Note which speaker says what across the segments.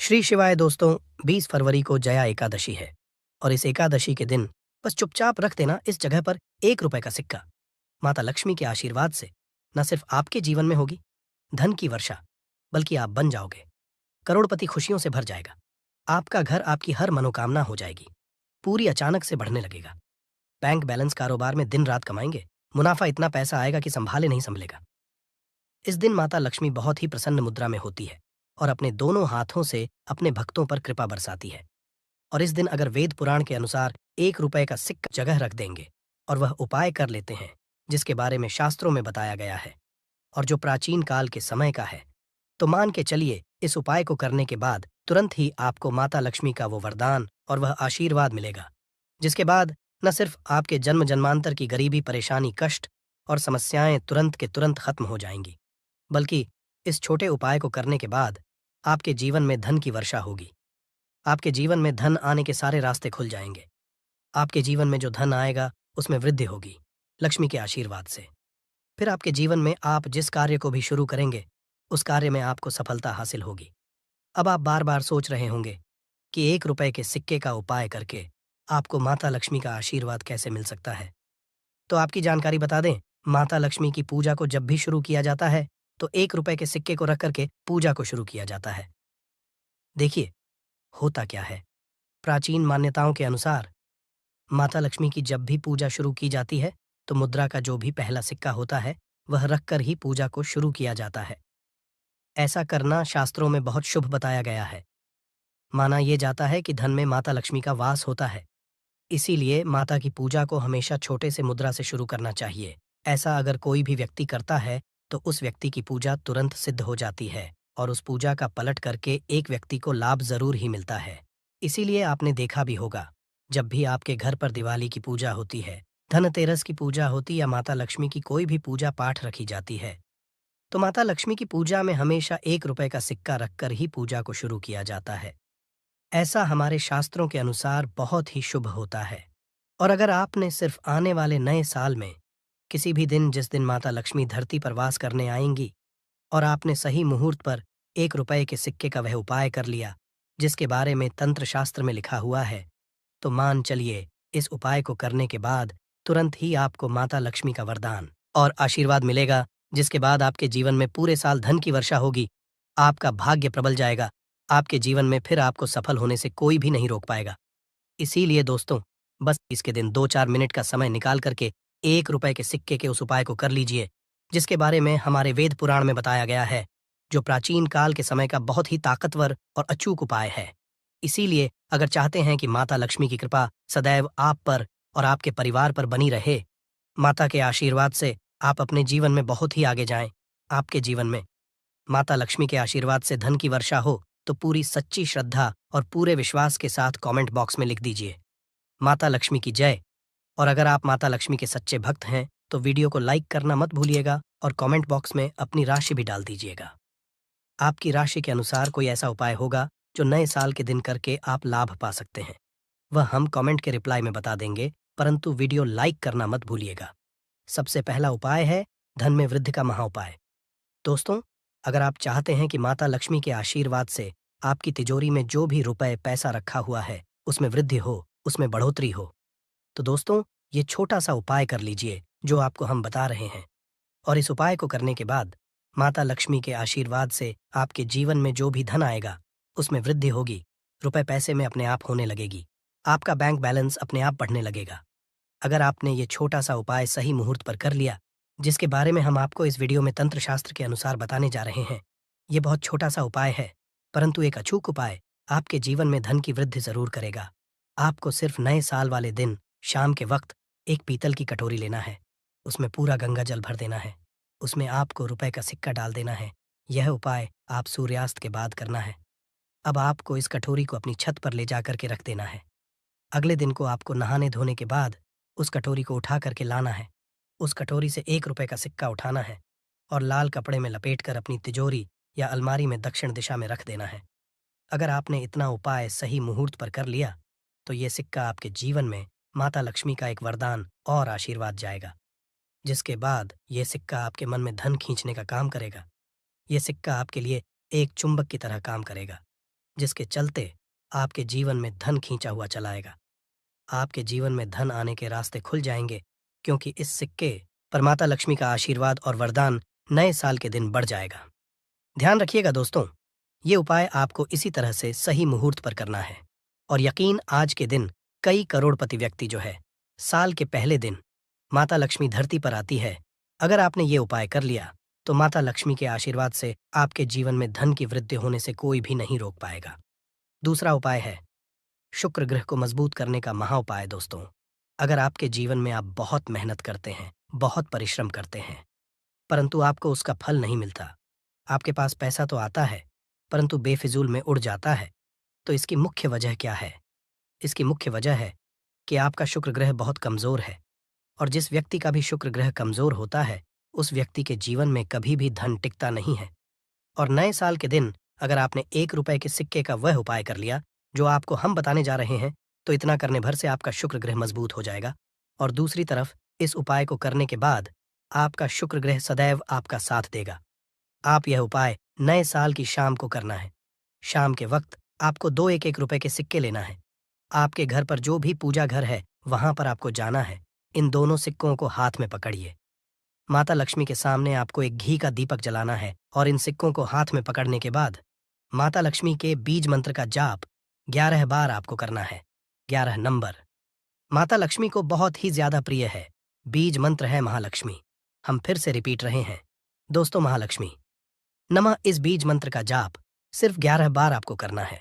Speaker 1: श्री शिवाय दोस्तों। 20 फरवरी को जया एकादशी है और इस एकादशी के दिन बस चुपचाप रख देना इस जगह पर 1 रुपए का सिक्का। माता लक्ष्मी के आशीर्वाद से न सिर्फ आपके जीवन में होगी धन की वर्षा, बल्कि आप बन जाओगे करोड़पति। खुशियों से भर जाएगा आपका घर, आपकी हर मनोकामना हो जाएगी पूरी, अचानक से बढ़ने लगेगा बैंक बैलेंस, कारोबार में दिन रात कमाएंगे, मुनाफा इतना पैसा आएगा कि संभाले नहीं संभलेगा। इस दिन माता लक्ष्मी बहुत ही प्रसन्न मुद्रा में होती है और अपने दोनों हाथों से अपने भक्तों पर कृपा बरसाती है। और इस दिन अगर वेद पुराण के अनुसार 1 रुपए का सिक्का जगह रख देंगे और वह उपाय कर लेते हैं जिसके बारे में शास्त्रों में बताया गया है और जो प्राचीन काल के समय का है, तो मान के चलिए इस उपाय को करने के बाद तुरंत ही आपको माता लक्ष्मी का वो वरदान और वह आशीर्वाद मिलेगा, जिसके बाद न सिर्फ आपके जन्म जन्मांतर की गरीबी, परेशानी, कष्ट और समस्याएं तुरंत के तुरंत खत्म हो जाएंगी, बल्कि इस छोटे उपाय को करने के बाद आपके जीवन में धन की वर्षा होगी। आपके जीवन में धन आने के सारे रास्ते खुल जाएंगे। आपके जीवन में जो धन आएगा उसमें वृद्धि होगी लक्ष्मी के आशीर्वाद से। फिर आपके जीवन में आप जिस कार्य को भी शुरू करेंगे उस कार्य में आपको सफलता हासिल होगी। अब आप बार बार सोच रहे होंगे कि 1 रुपए के सिक्के का उपाय करके आपको माता लक्ष्मी का आशीर्वाद कैसे मिल सकता है। तो आपकी जानकारी बता दें, माता लक्ष्मी की पूजा को जब भी शुरू किया जाता है तो 1 रुपए के सिक्के को रख करके पूजा को शुरू किया जाता है। देखिए, होता क्या है, प्राचीन मान्यताओं के अनुसार माता लक्ष्मी की जब भी पूजा शुरू की जाती है तो मुद्रा का जो भी पहला सिक्का होता है वह रखकर ही पूजा को शुरू किया जाता है। ऐसा करना शास्त्रों में बहुत शुभ बताया गया है। माना यह जाता है कि धन में माता लक्ष्मी का वास होता है, इसीलिए माता की पूजा को हमेशा छोटे से मुद्रा से शुरू करना चाहिए। ऐसा अगर कोई भी व्यक्ति करता है तो उस व्यक्ति की पूजा तुरंत सिद्ध हो जाती है और उस पूजा का पलट करके एक व्यक्ति को लाभ जरूर ही मिलता है। इसीलिए आपने देखा भी होगा, जब भी आपके घर पर दिवाली की पूजा होती है, धनतेरस की पूजा होती या माता लक्ष्मी की कोई भी पूजा पाठ रखी जाती है, तो माता लक्ष्मी की पूजा में हमेशा 1 रुपए का सिक्का रखकर ही पूजा को शुरू किया जाता है। ऐसा हमारे शास्त्रों के अनुसार बहुत ही शुभ होता है। और अगर आपने सिर्फ आने वाले नए साल में किसी भी दिन, जिस दिन माता लक्ष्मी धरती पर वास करने आएंगी, और आपने सही मुहूर्त पर 1 रुपए के सिक्के का वह उपाय कर लिया जिसके बारे में तंत्र शास्त्र में लिखा हुआ है, तो मान चलिए इस उपाय को करने के बाद तुरंत ही आपको माता लक्ष्मी का वरदान और आशीर्वाद मिलेगा, जिसके बाद आपके जीवन में पूरे साल धन की वर्षा होगी। आपका भाग्य प्रबल जाएगा। आपके जीवन में फिर आपको सफल होने से कोई भी नहीं रोक पाएगा। इसीलिए दोस्तों, बस इसके दिन 2-4 मिनट का समय निकाल करके 1 रुपए के सिक्के के उस उपाय को कर लीजिए जिसके बारे में हमारे वेद पुराण में बताया गया है, जो प्राचीन काल के समय का बहुत ही ताकतवर और अचूक उपाय है। इसीलिए अगर चाहते हैं कि माता लक्ष्मी की कृपा सदैव आप पर और आपके परिवार पर बनी रहे, माता के आशीर्वाद से आप अपने जीवन में बहुत ही आगे जाएं, आपके जीवन में माता लक्ष्मी के आशीर्वाद से धन की वर्षा हो, तो पूरी सच्ची श्रद्धा और पूरे विश्वास के साथ कमेंट बॉक्स में लिख दीजिए, माता लक्ष्मी की जय। और अगर आप माता लक्ष्मी के सच्चे भक्त हैं तो वीडियो को लाइक करना मत भूलिएगा और कमेंट बॉक्स में अपनी राशि भी डाल दीजिएगा। आपकी राशि के अनुसार कोई ऐसा उपाय होगा जो नए साल के दिन करके आप लाभ पा सकते हैं, वह हम कमेंट के रिप्लाई में बता देंगे, परंतु वीडियो लाइक करना मत भूलिएगा। सबसे पहला उपाय है धन में वृद्धि का महाउपाय। दोस्तों, अगर आप चाहते हैं कि माता लक्ष्मी के आशीर्वाद से आपकी तिजोरी में जो भी रुपए पैसा रखा हुआ है उसमें वृद्धि हो, उसमें बढ़ोतरी हो, तो दोस्तों ये छोटा सा उपाय कर लीजिए जो आपको हम बता रहे हैं। और इस उपाय को करने के बाद माता लक्ष्मी के आशीर्वाद से आपके जीवन में जो भी धन आएगा उसमें वृद्धि होगी, रुपए पैसे में अपने आप होने लगेगी, आपका बैंक बैलेंस अपने आप बढ़ने लगेगा। अगर आपने ये छोटा सा उपाय सही मुहूर्त पर कर लिया, जिसके बारे में हम आपको इस वीडियो में तंत्र शास्त्र के अनुसार बताने जा रहे हैं, ये बहुत छोटा सा उपाय है, परंतु एक अचूक उपाय आपके जीवन में धन की वृद्धि जरूर करेगा। आपको सिर्फ नए साल वाले दिन शाम के वक्त एक पीतल की कटोरी लेना है, उसमें पूरा गंगा जल भर देना है, उसमें आपको रुपए का सिक्का डाल देना है। यह उपाय आप सूर्यास्त के बाद करना है। अब आपको इस कटोरी को अपनी छत पर ले जा करके रख देना है। अगले दिन को आपको नहाने धोने के बाद उस कटोरी को उठा करके लाना है। उस कटोरी से 1 रुपए का सिक्का उठाना है और लाल कपड़े में लपेटकर अपनी तिजोरी या अलमारी में दक्षिण दिशा में रख देना है। अगर आपने इतना उपाय सही मुहूर्त पर कर लिया तो ये सिक्का आपके जीवन में माता लक्ष्मी का एक वरदान और आशीर्वाद जाएगा, जिसके बाद ये सिक्का आपके मन में धन खींचने का काम करेगा। ये सिक्का आपके लिए एक चुंबक की तरह काम करेगा। जिसके चलते आपके जीवन में धन खींचा हुआ चला आएगा। आपके जीवन में धन आने के रास्ते खुल जाएंगे, क्योंकि इस सिक्के पर माता लक्ष्मी का आशीर्वाद और वरदान नए साल के दिन बढ़ जाएगा। ध्यान रखिएगा दोस्तों, ये उपाय आपको इसी तरह से सही मुहूर्त पर करना है। और यकीन, आज के दिन कई करोड़पति व्यक्ति जो है, साल के पहले दिन माता लक्ष्मी धरती पर आती है। अगर आपने ये उपाय कर लिया तो माता लक्ष्मी के आशीर्वाद से आपके जीवन में धन की वृद्धि होने से कोई भी नहीं रोक पाएगा। दूसरा उपाय है शुक्र ग्रह को मजबूत करने का महा उपाय। दोस्तों, अगर आपके जीवन में आप बहुत मेहनत करते हैं, बहुत परिश्रम करते हैं, परंतु आपको उसका फल नहीं मिलता, आपके पास पैसा तो आता है परंतु बेफिजूल में उड़ जाता है, तो इसकी मुख्य वजह क्या है? इसकी मुख्य वजह है कि आपका शुक्र ग्रह बहुत कमजोर है। और जिस व्यक्ति का भी शुक्र ग्रह कमजोर होता है, उस व्यक्ति के जीवन में कभी भी धन टिकता नहीं है। और नए साल के दिन अगर आपने 1 रुपए के सिक्के का वह उपाय कर लिया जो आपको हम बताने जा रहे हैं, तो इतना करने भर से आपका शुक्र ग्रह मजबूत हो जाएगा। और दूसरी तरफ, इस उपाय को करने के बाद आपका शुक्र ग्रह सदैव आपका साथ देगा। आप यह उपाय नए साल की शाम को करना है। शाम के वक्त आपको 2 1-1 रुपए के सिक्के लेना है। आपके घर पर जो भी पूजा घर है, वहां पर आपको जाना है। इन दोनों सिक्कों को हाथ में पकड़िए। माता लक्ष्मी के सामने आपको एक घी का दीपक जलाना है और इन सिक्कों को हाथ में पकड़ने के बाद माता लक्ष्मी के बीज मंत्र का जाप 11 बार आपको करना है। 11 नंबर माता लक्ष्मी को बहुत ही ज्यादा प्रिय है। बीज मंत्र है महालक्ष्मी। हम फिर से रिपीट रहे हैं दोस्तों, महालक्ष्मी नमः। इस बीज मंत्र का जाप सिर्फ 11 बार आपको करना है।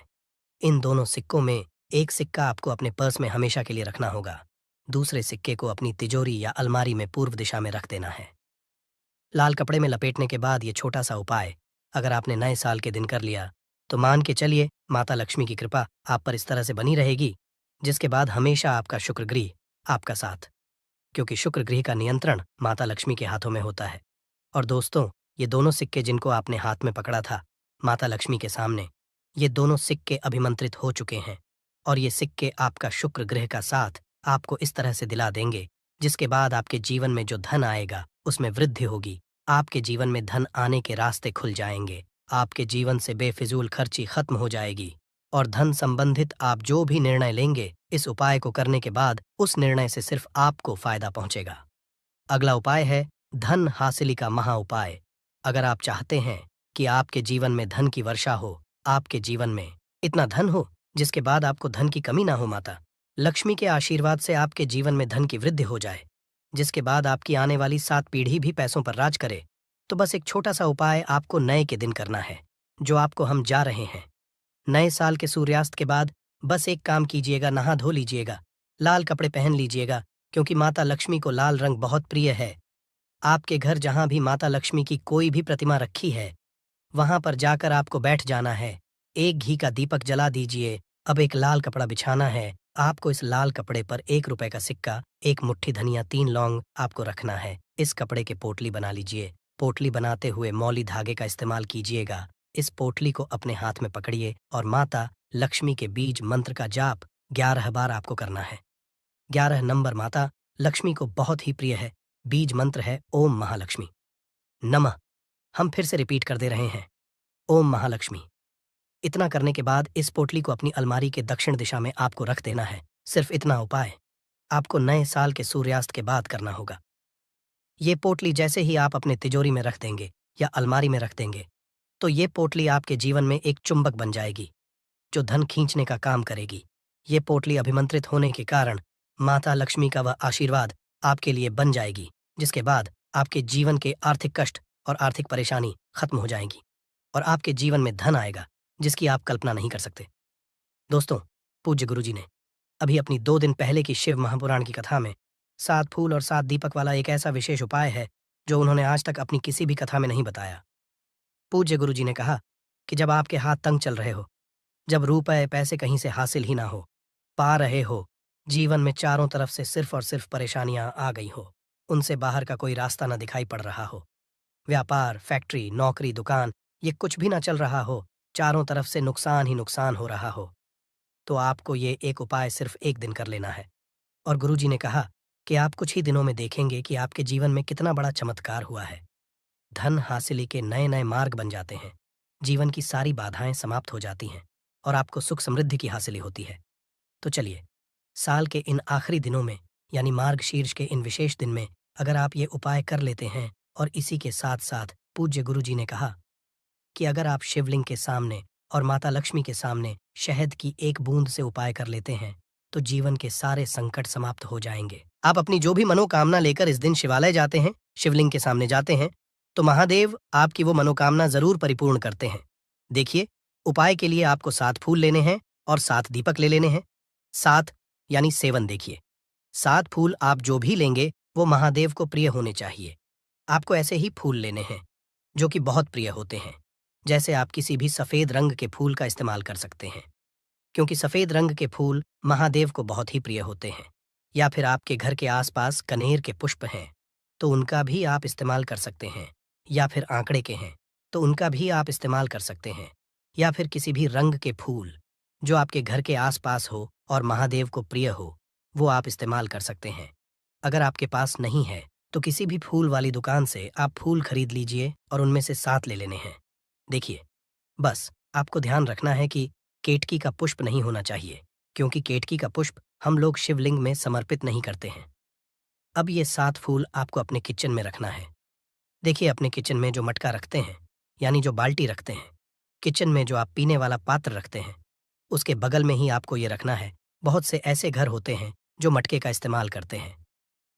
Speaker 1: इन दोनों सिक्कों में एक सिक्का आपको अपने पर्स में हमेशा के लिए रखना होगा, दूसरे सिक्के को अपनी तिजोरी या अलमारी में पूर्व दिशा में रख देना है। लाल कपड़े में लपेटने के बाद ये छोटा सा उपाय अगर आपने नए साल के दिन कर लिया, तो मान के चलिए माता लक्ष्मी की कृपा आप पर इस तरह से बनी रहेगी, जिसके बाद हमेशा आपका शुक्र ग्रह आपका साथ, क्योंकि शुक्र ग्रह का नियंत्रण माता लक्ष्मी के हाथों में होता है। और दोस्तों, ये दोनों सिक्के जिनको आपने हाथ में पकड़ा था माता लक्ष्मी के सामने, ये दोनों सिक्के अभिमंत्रित हो चुके हैं। और ये सिक्के आपका शुक्र ग्रह का साथ आपको इस तरह से दिला देंगे, जिसके बाद आपके जीवन में जो धन आएगा उसमें वृद्धि होगी। आपके जीवन में धन आने के रास्ते खुल जाएंगे। आपके जीवन से बेफिजूल खर्ची खत्म हो जाएगी। और धन संबंधित आप जो भी निर्णय लेंगे, इस उपाय को करने के बाद उस निर्णय से सिर्फ आपको फायदा पहुंचेगा। अगला उपाय है धन हासिली का महा उपाय। अगर आप चाहते हैं कि आपके जीवन में धन की वर्षा हो, आपके जीवन में इतना धन हो जिसके बाद आपको धन की कमी ना हो, माता लक्ष्मी के आशीर्वाद से आपके जीवन में धन की वृद्धि हो जाए, जिसके बाद आपकी आने वाली 7 पीढ़ी भी पैसों पर राज करे, तो बस एक छोटा सा उपाय आपको नए के दिन करना है, जो आपको हम जा रहे हैं। नए साल के सूर्यास्त के बाद बस एक काम कीजिएगा, नहा धो लीजिएगा, लाल कपड़े पहन लीजिएगा, क्योंकि माता लक्ष्मी को लाल रंग बहुत प्रिय है। आपके घर जहां भी माता लक्ष्मी की कोई भी प्रतिमा रखी है, वहां पर जाकर आपको बैठ जाना है। एक घी का दीपक जला दीजिए। अब एक लाल कपड़ा बिछाना है। आपको इस लाल कपड़े पर 1 रुपए का सिक्का, 1 मुट्ठी धनिया, 3 लौंग आपको रखना है। इस कपड़े के पोटली बना लीजिए। पोटली बनाते हुए मौली धागे का इस्तेमाल कीजिएगा। इस पोटली को अपने हाथ में पकड़िए और माता लक्ष्मी के बीज मंत्र का जाप 11 बार आपको करना है। 11 नंबर माता लक्ष्मी को बहुत ही प्रिय है। बीज मंत्र है ओम महालक्ष्मी नमः। हम फिर से रिपीट कर दे रहे हैं, ओम महालक्ष्मी। इतना करने के बाद इस पोटली को अपनी अलमारी के दक्षिण दिशा में आपको रख देना है। सिर्फ इतना उपाय आपको नए साल के सूर्यास्त के बाद करना होगा। ये पोटली जैसे ही आप अपने तिजोरी में रख देंगे या अलमारी में रख देंगे, तो ये पोटली आपके जीवन में एक चुंबक बन जाएगी, जो धन खींचने का काम करेगी। ये पोटली अभिमंत्रित होने के कारण माता लक्ष्मी का वह आशीर्वाद आपके लिए बन जाएगी, जिसके बाद आपके जीवन के आर्थिक कष्ट और आर्थिक परेशानी खत्म हो जाएंगी और आपके जीवन में धन आएगा जिसकी आप कल्पना नहीं कर सकते। दोस्तों, पूज्य गुरुजी ने अभी अपनी 2 दिन पहले की शिव महापुराण की कथा में 7 फूल और 7 दीपक वाला एक ऐसा विशेष उपाय है जो उन्होंने आज तक अपनी किसी भी कथा में नहीं बताया। पूज्य गुरुजी ने कहा कि जब आपके हाथ तंग चल रहे हो, जब रुपए पैसे कहीं से हासिल ही ना हो पा रहे हो, जीवन में चारों तरफ से सिर्फ और सिर्फ परेशानियां आ गई हो, उनसे बाहर का कोई रास्ता ना दिखाई पड़ रहा हो, व्यापार, फैक्ट्री, नौकरी, दुकान, ये कुछ भी ना चल रहा हो, चारों तरफ से नुकसान ही नुकसान हो रहा हो, तो आपको ये एक उपाय सिर्फ एक दिन कर लेना है। और गुरुजी ने कहा कि आप कुछ ही दिनों में देखेंगे कि आपके जीवन में कितना बड़ा चमत्कार हुआ है। धन हासिली के नए नए मार्ग बन जाते हैं। जीवन की सारी बाधाएं समाप्त हो जाती हैं और आपको सुख समृद्धि की हासिली होती है। तो चलिए, साल के इन आखिरी दिनों में यानी मार्गशीर्ष के इन विशेष दिन में अगर आप ये उपाय कर लेते हैं और इसी के साथ साथ पूज्य गुरुजी ने कहा कि अगर आप शिवलिंग के सामने और माता लक्ष्मी के सामने शहद की एक बूंद से उपाय कर लेते हैं तो जीवन के सारे संकट समाप्त हो जाएंगे। आप अपनी जो भी मनोकामना लेकर इस दिन शिवालय जाते हैं, शिवलिंग के सामने जाते हैं, तो महादेव आपकी वो मनोकामना जरूर परिपूर्ण करते हैं। देखिए, उपाय के लिए आपको 7 फूल लेने हैं और 7 दीपक ले लेने हैं। 7 यानी 7 देखिए। 7 फूल आप जो भी लेंगे वो महादेव को प्रिय होने चाहिए। आपको ऐसे ही फूल लेने हैं जो कि बहुत प्रिय होते हैं। जैसे आप किसी भी सफेद रंग के फूल का इस्तेमाल कर सकते हैं, क्योंकि सफेद रंग के फूल महादेव को बहुत ही प्रिय होते हैं। या फिर आपके घर के आसपास कनेर के पुष्प हैं तो उनका भी आप इस्तेमाल कर सकते हैं। या फिर आंकड़े के हैं तो उनका भी आप इस्तेमाल कर सकते हैं। या फिर किसी भी रंग के फूल जो आपके घर के आसपास हो और महादेव को प्रिय हो, वो आप इस्तेमाल कर सकते हैं। अगर आपके पास नहीं है तो किसी भी फूल वाली दुकान से आप फूल खरीद लीजिए और उनमें से 7 ले लेने हैं। देखिए, बस आपको ध्यान रखना है कि केतकी का पुष्प नहीं होना चाहिए, क्योंकि केतकी का पुष्प हम लोग शिवलिंग में समर्पित नहीं करते हैं। अब ये 7 फूल आपको अपने किचन में रखना है। देखिए, अपने किचन में जो मटका रखते हैं यानी जो बाल्टी रखते हैं, किचन में जो आप पीने वाला पात्र रखते हैं, उसके बगल में ही आपको ये रखना है। बहुत से ऐसे घर होते हैं जो मटके का इस्तेमाल करते हैं,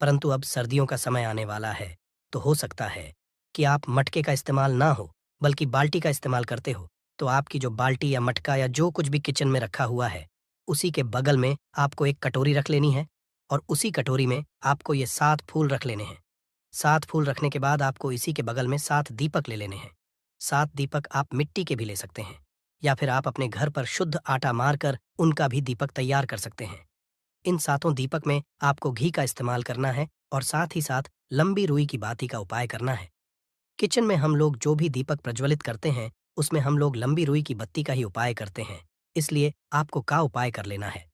Speaker 1: परंतु अब सर्दियों का समय आने वाला है तो हो सकता है कि आप मटके का इस्तेमाल ना हो बल्कि बाल्टी का इस्तेमाल करते हो। तो आपकी जो बाल्टी या मटका या जो कुछ भी किचन में रखा हुआ है, उसी के बगल में आपको एक कटोरी रख लेनी है और उसी कटोरी में आपको ये 7 फूल रख लेने हैं। 7 फूल रखने के बाद आपको इसी के बगल में 7 दीपक ले लेने हैं। 7 दीपक आप मिट्टी के भी ले सकते हैं या फिर आप अपने घर पर शुद्ध आटा मारकर उनका भी दीपक तैयार कर सकते हैं। इन 7 दीपक में आपको घी का इस्तेमाल करना है और साथ ही साथ लंबी रुई की बाती का उपाय करना है। किचन में हम लोग जो भी दीपक प्रज्वलित करते हैं उसमें हम लोग लंबी रुई की बत्ती का ही उपाय करते हैं, इसलिए आपको का उपाय कर लेना है।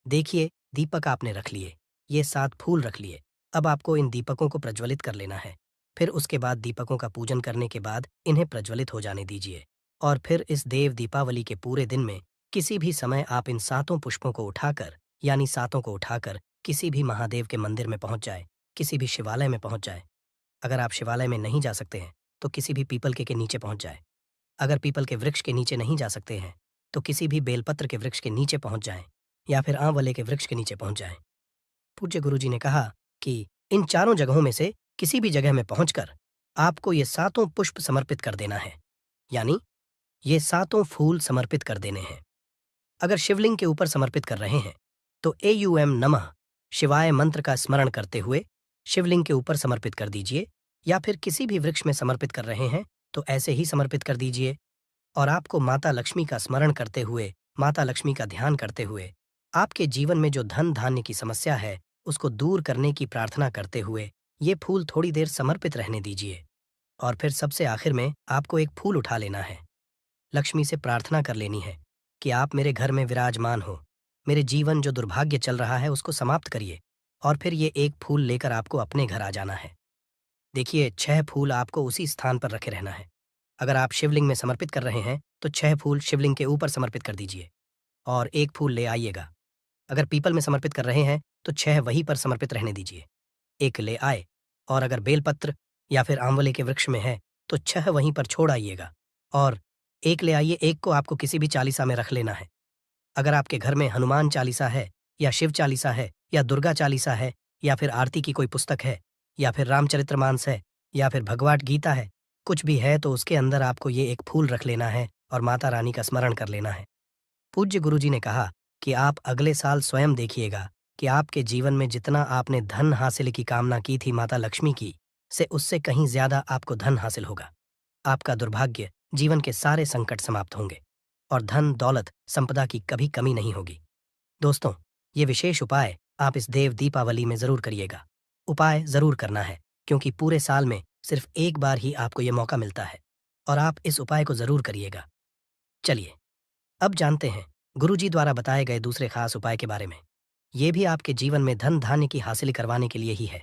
Speaker 1: देखिए, दीपक आपने रख लिए, ये 7 फूल रख लिए। अब आपको इन दीपकों को प्रज्वलित कर लेना है। फिर उसके बाद दीपकों का पूजन करने के बाद इन्हें प्रज्वलित हो जाने दीजिए और फिर इस देव दीपावली के पूरे दिन में किसी भी समय आप इन 7 पुष्पों को उठाकर यानी 7 को उठाकर किसी भी महादेव के मंदिर में पहुंच जाए, किसी भी शिवालय में पहुंच जाए। अगर आप शिवालय में नहीं जा सकते हैं तो किसी भी पीपल के नीचे पहुंच जाए। अगर पीपल के वृक्ष के नीचे नहीं जा सकते हैं तो किसी भी बेलपत्र के वृक्ष के नीचे पहुंच जाएं या फिर आंवले के वृक्ष के नीचे पहुंच जाएं। पूज्य गुरुजी ने कहा कि इन चारों जगहों में से किसी भी जगह में पहुंचकर आपको ये 7 पुष्प समर्पित कर देना है, यानी ये 7 फूल समर्पित कर देने हैं। अगर शिवलिंग के ऊपर समर्पित कर रहे हैं तो एयूएम नमः शिवाय मंत्र का स्मरण करते हुए शिवलिंग के ऊपर समर्पित कर दीजिए, या फिर किसी भी वृक्ष में समर्पित कर रहे हैं तो ऐसे ही समर्पित कर दीजिए। और आपको माता लक्ष्मी का स्मरण करते हुए, माता लक्ष्मी का ध्यान करते हुए, आपके जीवन में जो धन धान्य की समस्या है उसको दूर करने की प्रार्थना करते हुए ये फूल थोड़ी देर समर्पित रहने दीजिए। और फिर सबसे आखिर में आपको एक फूल उठा लेना है। लक्ष्मी से प्रार्थना कर लेनी है कि आप मेरे घर में विराजमान हो, मेरे जीवन जो दुर्भाग्य चल रहा है उसको समाप्त करिए। और फिर ये एक फूल लेकर आपको अपने घर आ जाना है। देखिए, 6 फूल आपको उसी स्थान पर रखे रहना है। अगर आप शिवलिंग में समर्पित कर रहे हैं तो 6 फूल शिवलिंग के ऊपर समर्पित कर दीजिए और एक फूल ले आइएगा। अगर पीपल में समर्पित कर रहे हैं तो 6 वहीं पर समर्पित रहने दीजिए, एक ले आए। और अगर बेलपत्र या फिर आंवले के वृक्ष में है तो 6 वहीं पर छोड़ आइएगा और एक ले आइए। एक को आपको किसी भी चालीसा में रख लेना है। अगर आपके घर में हनुमान चालीसा है या शिव चालीसा है या दुर्गा चालीसा है या फिर आरती की कोई पुस्तक है या फिर रामचरितमानस है या फिर भगवद गीता है, कुछ भी है तो उसके अंदर आपको ये एक फूल रख लेना है और माता रानी का स्मरण कर लेना है। पूज्य गुरुजी ने कहा कि आप अगले साल स्वयं देखिएगा कि आपके जीवन में जितना आपने धन हासिल की कामना की थी माता लक्ष्मी की से उससे कहीं ज्यादा आपको धन हासिल होगा। आपका दुर्भाग्य, जीवन के सारे संकट समाप्त होंगे और धन दौलत संपदा की कभी कमी नहीं होगी। दोस्तों, ये विशेष उपाय आप इस देव दीपावली में जरूर करिएगा। उपाय जरूर करना है, क्योंकि पूरे साल में सिर्फ एक बार ही आपको ये मौका मिलता है और आप इस उपाय को जरूर करिएगा। चलिए, अब जानते हैं गुरुजी द्वारा बताए गए दूसरे खास उपाय के बारे में। ये भी आपके जीवन में धन धान्य की हासिल करवाने के लिए ही है,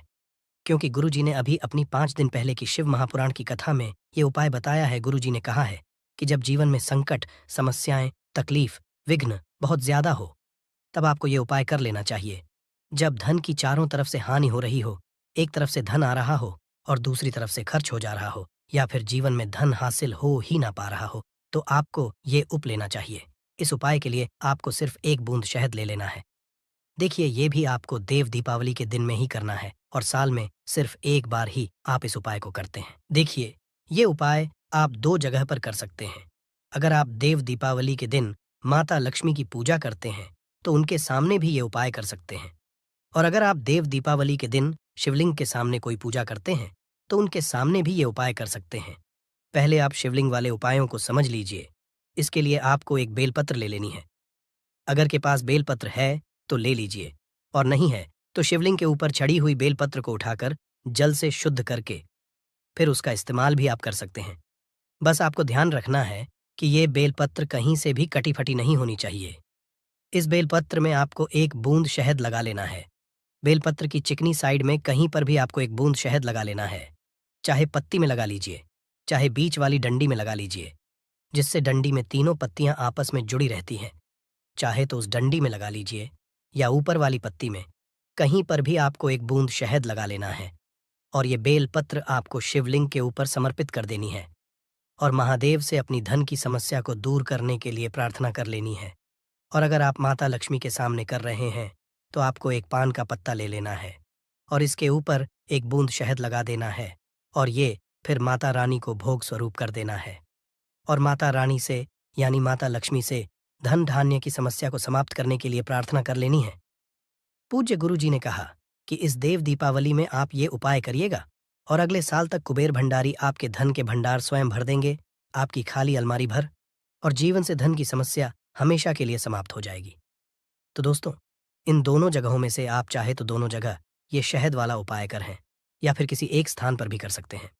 Speaker 1: क्योंकि गुरुजी ने अभी अपनी 5 दिन पहले की शिव महापुराण की कथा में ये उपाय बताया है। गुरुजी ने कहा है कि जब जीवन में संकट, समस्याएं, तकलीफ विघ्न बहुत ज्यादा हो, तब आपको ये उपाय कर लेना चाहिए। जब धन की चारों तरफ से हानि हो रही हो, एक तरफ से धन आ रहा हो और दूसरी तरफ से खर्च हो जा रहा हो, या फिर जीवन में धन हासिल हो ही ना पा रहा हो, तो आपको ये उप लेना चाहिए। इस उपाय के लिए आपको सिर्फ 1 बूंद शहद ले लेना है। देखिए, ये भी आपको देव दीपावली के दिन में ही करना है और साल में सिर्फ 1 बार ही आप इस उपाय को करते हैं। देखिए, ये उपाय आप 2 जगह पर कर सकते हैं। अगर आप देव दीपावली के दिन माता लक्ष्मी की पूजा करते हैं, तो उनके सामने भी ये उपाय कर सकते हैं। और अगर आप देव दीपावली के दिन शिवलिंग के सामने कोई पूजा करते हैं, तो उनके सामने भी ये उपाय कर सकते हैं। पहले आप शिवलिंग वाले उपायों को समझ लीजिए। इसके लिए आपको एक बेलपत्र ले लेनी है। अगर के पास बेलपत्र है तो ले लीजिए, और नहीं है तो शिवलिंग के ऊपर चढ़ी हुई बेलपत्र को उठाकर जल से शुद्ध करके फिर उसका इस्तेमाल भी आप कर सकते हैं। बस आपको ध्यान रखना है कि ये बेलपत्र कहीं से भी कटी फटी नहीं होनी चाहिए। इस बेलपत्र में आपको 1 बूंद शहद लगा लेना है। बेलपत्र की चिकनी साइड में कहीं पर भी आपको 1 बूंद शहद लगा लेना है। चाहे पत्ती में लगा लीजिए, चाहे बीच वाली डंडी में लगा लीजिए, जिससे डंडी में तीनों पत्तियां आपस में जुड़ी रहती हैं। चाहे तो उस डंडी में लगा लीजिए या ऊपर वाली पत्ती में, कहीं पर भी आपको 1 बूंद शहद लगा लेना है और ये बेलपत्र आपको शिवलिंग के ऊपर समर्पित कर देनी है और महादेव से अपनी धन की समस्या को दूर करने के लिए प्रार्थना कर लेनी है। और अगर आप माता लक्ष्मी के सामने कर रहे हैं, तो आपको 1 पान का पत्ता ले लेना है और इसके ऊपर 1 बूंद शहद लगा देना है और ये फिर माता रानी को भोग स्वरूप कर देना है। और माता रानी से यानी माता लक्ष्मी से धन धान्य की समस्या को समाप्त करने के लिए प्रार्थना कर लेनी है। पूज्य गुरुजी ने कहा कि इस देव दीपावली में आप ये उपाय करिएगा और अगले साल तक कुबेर भंडारी आपके धन के भंडार स्वयं भर देंगे, आपकी खाली अलमारी भर, और जीवन से धन की समस्या हमेशा के लिए समाप्त हो जाएगी। तो दोस्तों, इन दोनों जगहों में से आप चाहे तो दोनों जगह ये शहद वाला उपाय करें या फिर किसी एक स्थान पर भी कर सकते हैं।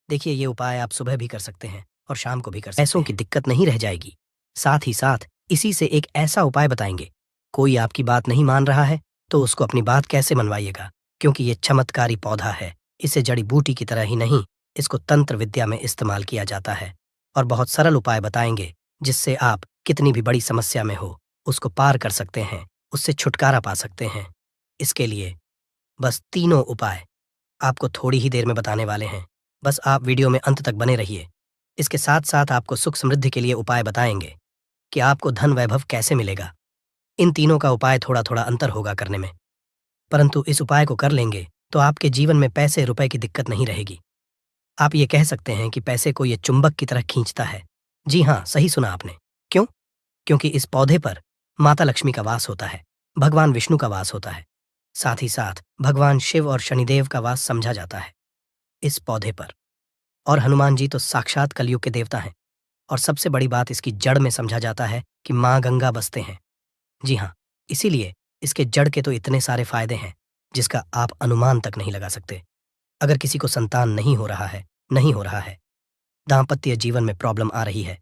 Speaker 1: देखिए, ये उपाय आप सुबह भी कर सकते हैं और शाम को भी कर सकते हैं। पैसों की दिक्कत नहीं रह जाएगी। साथ ही साथ इसी से एक ऐसा उपाय बताएंगे, कोई आपकी बात नहीं मान रहा है तो उसको अपनी बात कैसे मनवाइएगा, क्योंकि ये चमत्कारी पौधा है। इसे जड़ी बूटी की तरह ही नहीं, इसको तंत्र विद्या में इस्तेमाल किया जाता है। और बहुत सरल उपाय बताएंगे जिससे आप कितनी भी बड़ी समस्या में हो उसको पार कर सकते हैं, उससे छुटकारा पा सकते हैं। इसके लिए बस तीनों उपाय आपको थोड़ी ही देर में बताने वाले हैं। बस आप वीडियो में अंत तक बने रहिए। इसके साथ साथ आपको सुख समृद्धि के लिए उपाय बताएंगे कि आपको धन वैभव कैसे मिलेगा। इन तीनों का उपाय थोड़ा थोड़ा अंतर होगा करने में, परंतु इस उपाय को कर लेंगे तो आपके जीवन में पैसे रुपए की दिक्कत नहीं रहेगी। आप ये कह सकते हैं कि पैसे को ये चुंबक की तरह खींचता है। जी हाँ, सही सुना आपने। क्यों? क्योंकि इस पौधे पर माता लक्ष्मी का वास होता है, भगवान विष्णु का वास होता है, साथ ही साथ भगवान शिव और शनिदेव का वास समझा जाता है इस पौधे पर। और हनुमान जी तो साक्षात कलयुग के देवता हैं। और सबसे बड़ी बात, इसकी जड़ में समझा जाता है कि माँ गंगा बसते हैं। जी हाँ, इसीलिए इसके जड़ के तो इतने सारे फायदे हैं जिसका आप अनुमान तक नहीं लगा सकते। अगर किसी को संतान नहीं हो रहा है, दाम्पत्य जीवन में प्रॉब्लम आ रही है,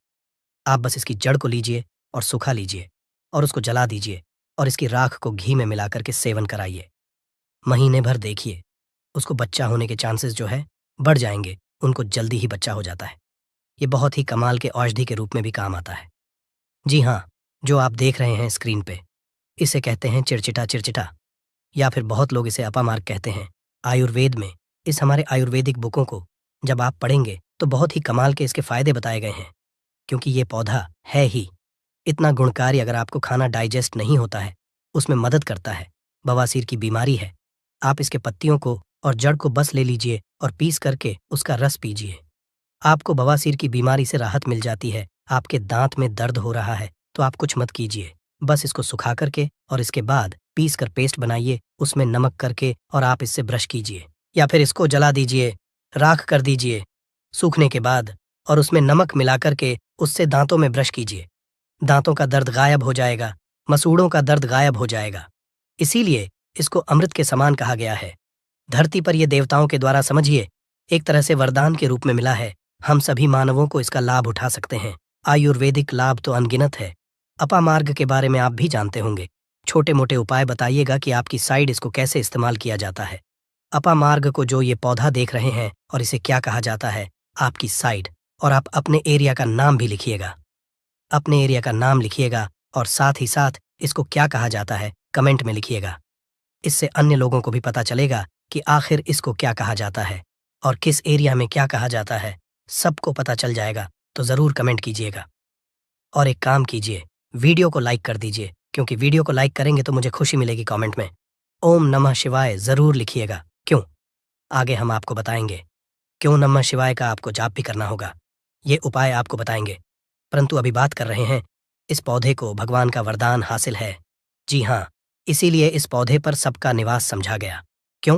Speaker 1: आप बस इसकी जड़ को लीजिए और सुखा लीजिए और उसको जला दीजिए और इसकी राख को घी में मिलाकर के सेवन कराइए। महीने भर देखिए, उसको बच्चा होने के चांसेस जो है बढ़ जाएंगे, उनको जल्दी ही बच्चा हो जाता है। ये बहुत ही कमाल के औषधि के रूप में भी काम आता है। जी हाँ, जो आप देख रहे हैं स्क्रीन पे, इसे कहते हैं चिड़चिटा चिड़चिटा, या फिर बहुत लोग इसे अपामार्ग कहते हैं। आयुर्वेद में इस हमारे आयुर्वेदिक बुकों को जब आप पढ़ेंगे तो बहुत ही कमाल के इसके फायदे बताए गए हैं, क्योंकि ये पौधा है ही इतना गुणकारी। अगर आपको खाना डाइजेस्ट नहीं होता है, उसमें मदद करता है। बवासीर की बीमारी है, आप इसके पत्तियों को और जड़ को बस ले लीजिए और पीस करके उसका रस पीजिए। आपको बवासीर की बीमारी से राहत मिल जाती है। आपके दांत में दर्द हो रहा है तो आप कुछ मत कीजिए, बस इसको सुखा करके और इसके बाद पीस कर पेस्ट बनाइए, उसमें नमक करके और आप इससे ब्रश कीजिए, या फिर इसको जला दीजिए, राख कर दीजिए सूखने के बाद, और उसमें नमक मिला करके उससे दांतों में ब्रश कीजिए। दांतों का दर्द गायब हो जाएगा, मसूड़ों का दर्द गायब हो जाएगा। इसीलिए इसको अमृत के समान कहा गया है। धरती पर यह देवताओं के द्वारा, समझिए, एक तरह से वरदान के रूप में मिला है। हम सभी मानवों को इसका लाभ उठा सकते हैं। आयुर्वेदिक लाभ तो अनगिनत है। अपामार्ग के बारे में आप भी जानते होंगे। छोटे मोटे उपाय बताइएगा कि आपकी साइड इसको कैसे इस्तेमाल किया जाता है। अपामार्ग को जो ये पौधा देख रहे हैं और इसे क्या कहा जाता है, आपकी साइड, और आप अपने एरिया का नाम भी लिखिएगा। अपने एरिया का नाम लिखिएगा और साथ ही साथ इसको क्या कहा जाता है कमेंट में लिखिएगा। इससे अन्य लोगों को भी पता चलेगा कि आखिर इसको क्या कहा जाता है और किस एरिया में क्या कहा जाता है, सबको पता चल जाएगा। तो ज़रूर कमेंट कीजिएगा और एक काम कीजिए, वीडियो को लाइक कर दीजिए, क्योंकि वीडियो को लाइक करेंगे तो मुझे खुशी मिलेगी। कमेंट में ओम नमः शिवाय ज़रूर लिखिएगा। क्यों? आगे हम आपको बताएंगे क्यों नमः शिवाय का आपको जाप भी करना होगा। ये उपाय आपको बताएंगे, परंतु अभी बात कर रहे हैं इस पौधे को भगवान का वरदान हासिल है। जी हाँ, इसीलिए इस पौधे पर सबका निवास समझा गया। क्यों?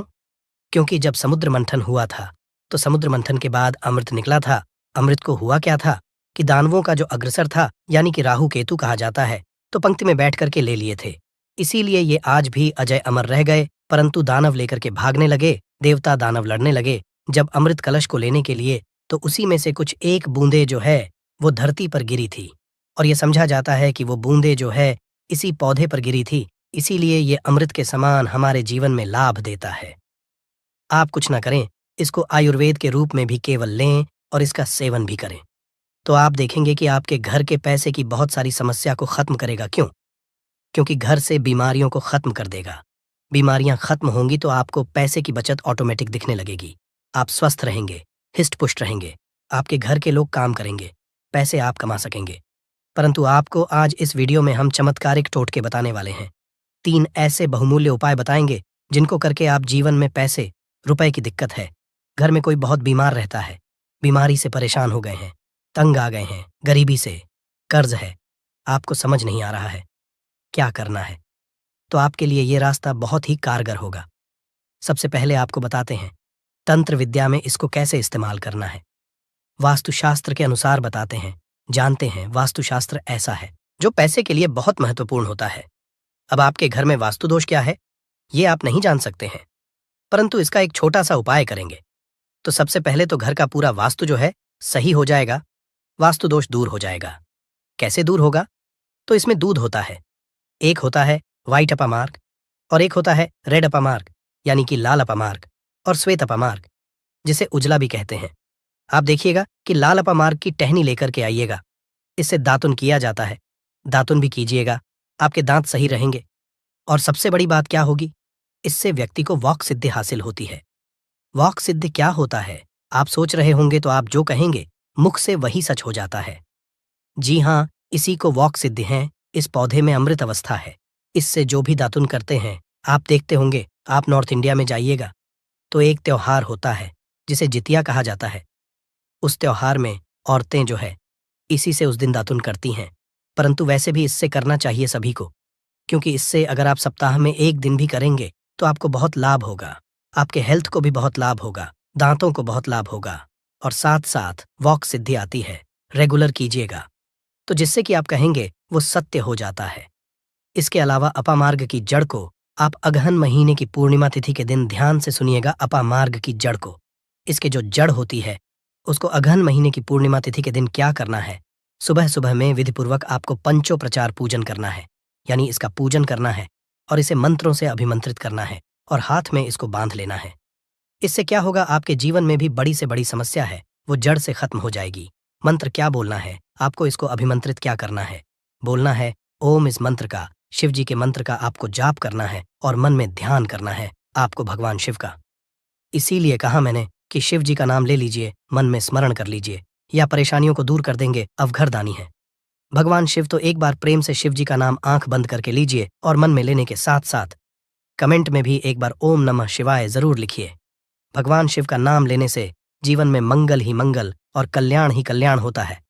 Speaker 1: क्योंकि जब समुद्र मंथन हुआ था तो समुद्र मंथन के बाद अमृत निकला था। अमृत को हुआ क्या था कि दानवों का जो अग्रसर था, यानी कि राहु केतु कहा जाता है, तो पंक्ति में बैठ करके ले लिए थे। इसीलिए ये आज भी अजय अमर रह गए, परंतु दानव लेकर के भागने लगे, देवता दानव लड़ने लगे। जब अमृत कलश को लेने के लिए तो उसी में से कुछ एक बूंदे जो है वो धरती पर गिरी थी, और ये समझा जाता है कि वो बूंदे जो है इसी पौधे पर गिरी थी। इसीलिए ये अमृत के समान हमारे जीवन में लाभ देता है। आप कुछ ना करें, इसको आयुर्वेद के रूप में भी केवल लें और इसका सेवन भी करें, तो आप देखेंगे कि आपके घर के पैसे की बहुत सारी समस्या को खत्म करेगा। क्यों? क्योंकि घर से बीमारियों को खत्म कर देगा। बीमारियां खत्म होंगी तो आपको पैसे की बचत ऑटोमेटिक दिखने लगेगी। आप स्वस्थ रहेंगे, हिस्ट पुष्ट रहेंगे, आपके घर के लोग काम करेंगे, पैसे आप कमा सकेंगे। परंतु आपको आज इस वीडियो में हम चमत्कारिक टोटके बताने वाले हैं। 3 ऐसे बहुमूल्य उपाय बताएंगे जिनको करके आप जीवन में पैसे रुपए की दिक्कत है, घर में कोई बहुत बीमार रहता है, बीमारी से परेशान हो गए हैं, तंग आ गए हैं, गरीबी से, कर्ज है, आपको समझ नहीं आ रहा है क्या करना है, तो आपके लिए ये रास्ता बहुत ही कारगर होगा। सबसे पहले आपको बताते हैं तंत्र विद्या में इसको कैसे इस्तेमाल करना है। वास्तुशास्त्र के अनुसार बताते हैं। जानते हैं वास्तुशास्त्र ऐसा है जो पैसे के लिए बहुत महत्वपूर्ण होता है। अब आपके घर में वास्तु दोष क्या है ये आप नहीं जान सकते हैं, परंतु इसका एक छोटा सा उपाय करेंगे तो सबसे पहले तो घर का पूरा वास्तु जो है सही हो जाएगा, वास्तु दोष दूर हो जाएगा। कैसे दूर होगा? तो इसमें दूध होता है, एक होता है व्हाइट अपामार्ग और एक होता है रेड अपामार्ग, यानी कि लाल अपामार्ग और श्वेत अपामार्ग, जिसे उजला भी कहते हैं। आप देखिएगा कि लाल अपामार्ग की टहनी लेकर के आइएगा, इससे दातुन किया जाता है, दातुन भी कीजिएगा, आपके दांत सही रहेंगे। और सबसे बड़ी बात क्या होगी, इससे व्यक्ति को वाक सिद्धि हासिल होती है। वाक सिद्धि क्या होता है आप सोच रहे होंगे, तो आप जो कहेंगे मुख से वही सच हो जाता है। जी हाँ, इसी को वाक सिद्धि है। इस पौधे में अमृत अवस्था है, इससे जो भी दातुन करते हैं आप देखते होंगे। आप नॉर्थ इंडिया में जाइएगा तो एक त्योहार होता है जिसे जितिया कहा जाता है। उस त्योहार में औरतें जो है इसी से उस दिन दातुन करती हैं, परंतु वैसे भी इससे करना चाहिए सभी को, क्योंकि इससे अगर आप सप्ताह में एक दिन भी करेंगे तो आपको बहुत लाभ होगा, आपके हेल्थ को भी बहुत लाभ होगा, दांतों को बहुत लाभ होगा, और साथ साथ वाक सिद्धि आती है। रेगुलर कीजिएगा तो जिससे कि आप कहेंगे वो सत्य हो जाता है। इसके अलावा अपामार्ग की जड़ को आप अगहन महीने की पूर्णिमा तिथि के दिन ध्यान से सुनिएगा। अपामार्ग की जड़ को, इसके जो जड़ होती है उसको अगहन महीने की पूर्णिमा तिथि के दिन क्या करना है, सुबह सुबह में विधिपूर्वक आपको पंचोपचार पूजन करना है, यानी इसका पूजन करना है और इसे मंत्रों से अभिमंत्रित करना है और हाथ में इसको बांध लेना है। इससे क्या होगा, आपके जीवन में भी बड़ी से बड़ी समस्या है वो जड़ से खत्म हो जाएगी। मंत्र क्या बोलना है आपको, इसको अभिमंत्रित क्या करना है, बोलना है ओम। इस मंत्र का, शिव जी के मंत्र का आपको जाप करना है और मन में ध्यान करना है आपको भगवान शिव का। इसीलिए कहा मैंने कि शिव जी का नाम ले लीजिए, मन में स्मरण कर लीजिए, या परेशानियों को दूर कर देंगे, अवघरदानी है भगवान शिव। तो एक बार प्रेम से शिव जी का नाम आंख बंद करके लीजिए और मन में लेने के साथ साथ कमेंट में भी एक बार ओम नमः शिवाय जरूर लिखिए। भगवान शिव का नाम लेने से जीवन में मंगल ही मंगल और कल्याण ही कल्याण होता है।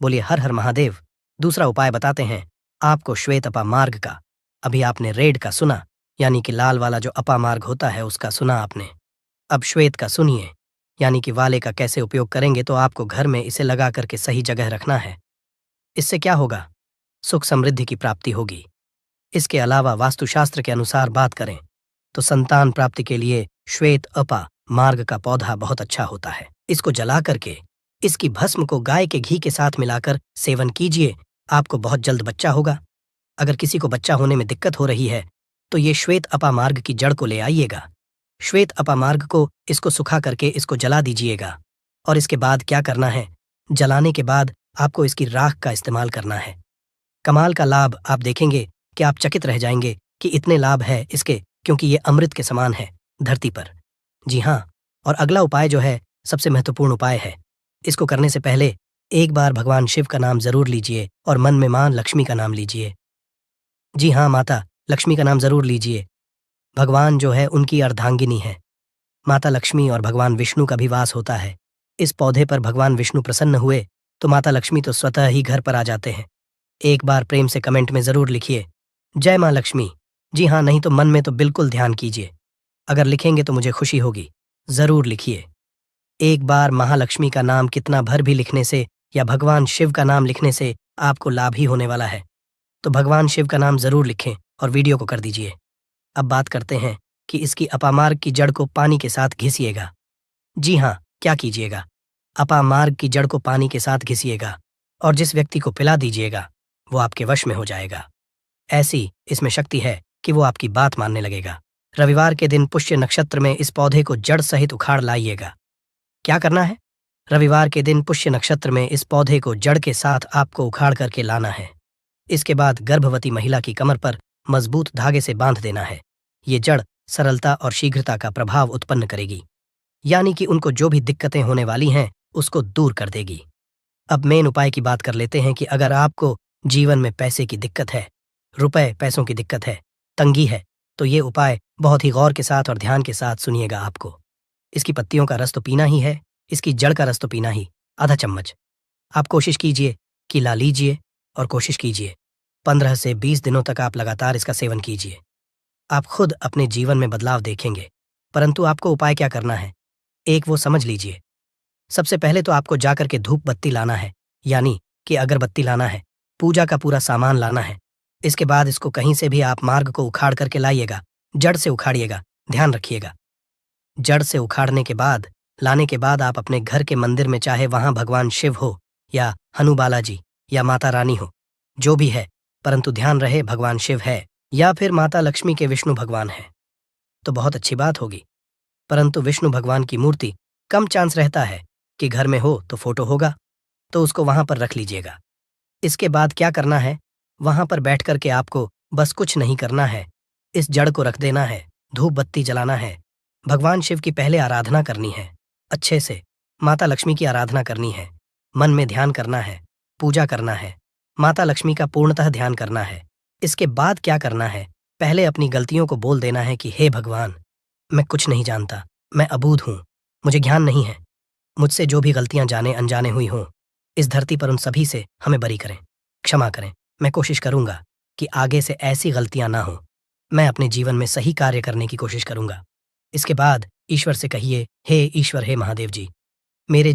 Speaker 1: बोलिए हर हर महादेव। दूसरा उपाय बताते हैं आपको श्वेत अपामार्ग का। अभी आपने रेड का सुना, यानी कि लाल वाला जो अपामार्ग होता है उसका सुना आपने। अब श्वेत का सुनिए, यानी कि वाले का कैसे उपयोग करेंगे। तो आपको घर में इसे लगा करके सही जगह रखना है। इससे क्या होगा, सुख समृद्धि की प्राप्ति होगी। इसके अलावा वास्तुशास्त्र के अनुसार बात करें तो संतान प्राप्ति के लिए श्वेत अपा मार्ग का पौधा बहुत अच्छा होता है। इसको जला करके इसकी भस्म को गाय के घी के साथ मिलाकर सेवन कीजिए, आपको बहुत जल्द बच्चा होगा। अगर किसी को बच्चा होने में दिक्कत हो रही है तो ये श्वेत अपामार्ग की जड़ को ले आइएगा। श्वेत अपामार्ग को इसको सुखा करके इसको जला दीजिएगा, और इसके बाद क्या करना है, जलाने के बाद आपको इसकी राख का इस्तेमाल करना है। कमाल का लाभ आप देखेंगे कि आप चकित रह जाएंगे कि इतने लाभ है इसके, क्योंकि ये अमृत के समान है धरती पर। जी हाँ, और अगला उपाय जो है सबसे महत्वपूर्ण उपाय है। इसको करने से पहले एक बार भगवान शिव का नाम जरूर लीजिए और मन में मां लक्ष्मी का नाम लीजिए। जी हाँ, माता लक्ष्मी का नाम जरूर लीजिए। भगवान जो है उनकी अर्धांगिनी है। माता लक्ष्मी और भगवान विष्णु का भी वास होता है। इस पौधे पर भगवान विष्णु प्रसन्न हुए तो माता लक्ष्मी तो स्वतः ही घर पर आ जाते हैं। एक बार प्रेम से कमेंट में जरूर लिखिए, जय मां लक्ष्मी। जी हाँ, नहीं तो मन में तो बिल्कुल ध्यान कीजिए। अगर लिखेंगे तो मुझे खुशी होगी। जरूर लिखिए। एक बार महालक्ष्मी का नाम कितना भर भी लिखने से या भगवान शिव का नाम लिखने से आपको लाभ ही होने वाला है। तो भगवान शिव का नाम जरूर लिखें और वीडियो को कर दीजिए। अब बात करते हैं कि इसकी अपामार्ग की जड़ को पानी के साथ घिसिएगा। जी हाँ, क्या कीजिएगा? अपामार्ग की जड़ को पानी के साथ घिसिएगा और जिस व्यक्ति को पिला दीजिएगा वो आपके वश में हो जाएगा। ऐसी इसमें शक्ति है कि वो आपकी बात मानने लगेगा। रविवार के दिन पुष्य नक्षत्र में इस पौधे को जड़ सहित उखाड़ लाइएगा। क्या करना है? रविवार के दिन पुष्य नक्षत्र में इस पौधे को जड़ के साथ आपको उखाड़ करके लाना है। इसके बाद गर्भवती महिला की कमर पर मजबूत धागे से बांध देना है। ये जड़ सरलता और शीघ्रता का प्रभाव उत्पन्न करेगी, यानी कि उनको जो भी दिक्कतें होने वाली हैं उसको दूर कर देगी। अब मेन उपाय की बात कर लेते हैं कि अगर आपको जीवन में पैसे की दिक्कत है, रुपए पैसों की दिक्कत है, तंगी है, तो ये उपाय बहुत ही गौर के साथ और ध्यान के साथ सुनिएगा। आपको इसकी पत्तियों का रस तो पीना ही है, इसकी जड़ का रस तो पीना ही, आधा चम्मच। आप कोशिश कीजिए कि ला लीजिए और कोशिश कीजिए 15 से 20 दिनों तक आप लगातार इसका सेवन कीजिए। आप खुद अपने जीवन में बदलाव देखेंगे। परंतु आपको उपाय क्या करना है, एक वो समझ लीजिए। सबसे पहले तो आपको जाकर के धूप बत्ती लाना है, यानी कि अगरबत्ती लाना है, पूजा का पूरा सामान लाना है। इसके बाद इसको कहीं से भी आप मार्ग को उखाड़ करके लाइएगा, जड़ से उखाड़िएगा, ध्यान रखिएगा। जड़ से उखाड़ने के बाद, लाने के बाद आप अपने घर के मंदिर में, चाहे वहां भगवान शिव हो या हनु बालाजी या माता रानी हो, जो भी है, परंतु ध्यान रहे भगवान शिव है या फिर माता लक्ष्मी के विष्णु भगवान है तो बहुत अच्छी बात होगी। परंतु विष्णु भगवान की मूर्ति कम चांस रहता है कि घर में हो तो फोटो होगा, तो उसको वहां पर रख लीजिएगा। इसके बाद क्या करना है, वहां पर बैठ करके आपको बस कुछ नहीं करना है, इस जड़ को रख देना है, धूप बत्ती जलाना है, भगवान शिव की पहले आराधना करनी है, अच्छे से माता लक्ष्मी की आराधना करनी है, मन में ध्यान करना है, पूजा करना है, माता लक्ष्मी का पूर्णतः ध्यान करना है। इसके बाद क्या करना है, पहले अपनी गलतियों को बोल देना है कि हे भगवान, मैं कुछ नहीं जानता, मैं अबूझ हूँ, मुझे ज्ञान नहीं है, मुझसे जो भी गलतियां जाने अनजाने हुई हों, इस धरती पर उन सभी से हमें बरी करें, क्षमा करें। मैं कोशिश करूंगा कि आगे से ऐसी गलतियां ना हो। मैं अपने जीवन में सही कार्य करने की कोशिश करूंगा। इसके बाद ईश्वर से कहिए, हे ईश्वर, हे महादेव जी, मेरे